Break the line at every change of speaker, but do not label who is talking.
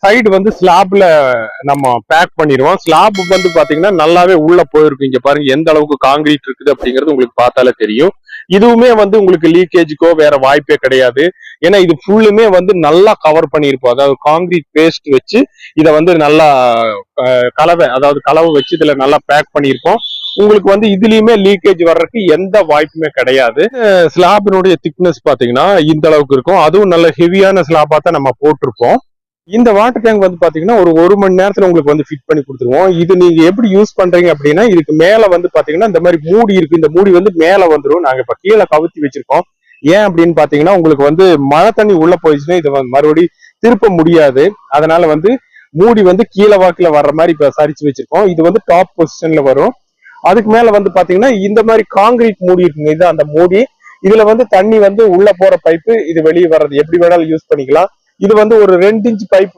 Side வந்து ஸ்லாப்ல நம்ம back பண்ணிடுவோம். ஸ்லாப் வந்து பாத்தீங்கன்னா நல்லாவே உள்ள போயிருக்கும். இங்க பாருங்க எந்த அளவுக்கு காங்கிரீட் இருக்குது அப்படிங்கிறது உங்களுக்கு பார்த்தாலே தெரியும். இதுவுமே வந்து உங்களுக்கு லீக்கேஜுக்கோ வேற வாய்ப்பே கிடையாது. ஏன்னா இது ஃபுல்லுமே வந்து நல்லா கவர் பண்ணியிருப்போம். அதாவது காங்கிரீட் பேஸ்ட் வச்சு இதை வந்து நல்லா கலவை, அதாவது கலவை வச்சு இதுல நல்லா பேக் பண்ணியிருப்போம். உங்களுக்கு வந்து இதுலயுமே லீக்கேஜ் வர்றதுக்கு எந்த வாய்ப்புமே கிடையாது. ஸ்லாபினுடைய திக்னஸ் பாத்தீங்கன்னா இந்த அளவுக்கு இருக்கும். அதுவும் நல்ல ஹெவியான ஸ்லாபா தான் நம்ம போட்டிருப்போம். இந்த வாட்டர் டேங்க் வந்து பாத்தீங்கன்னா ஒரு மணி நேரத்துல உங்களுக்கு வந்து ஃபிட் பண்ணி கொடுத்துருவோம். இது நீங்க எப்படி யூஸ் பண்றீங்க அப்படின்னா, இதுக்கு மேல வந்து பாத்தீங்கன்னா இந்த மாதிரி மூடி இருக்கு. இந்த மூடி வந்து மேல வந்துடும். நாங்க இப்ப கீழே கவுத்தி வச்சிருக்கோம். ஏன் அப்படின்னு பாத்தீங்கன்னா, உங்களுக்கு வந்து மழை தண்ணி உள்ள போயிடுச்சுன்னா இதை மறுபடியும் திருப்ப முடியாது. அதனால வந்து மூடி வந்து கீழே வாக்குல வர்ற மாதிரி இப்ப சரிச்சு வச்சிருக்கோம். இது வந்து டாப் பொசிஷன்ல வரும். அதுக்கு மேல வந்து பாத்தீங்கன்னா இந்த மாதிரி காங்கிரீட் மூடி இருக்குங்க, இது அந்த மூடி. இதுல வந்து தண்ணி வந்து உள்ள போற பைப்பு, இது வெளியே வர்றது எப்படி வேணாலும் யூஸ் பண்ணிக்கலாம். இது வந்து ஒரு 2 இன்ச் பைப்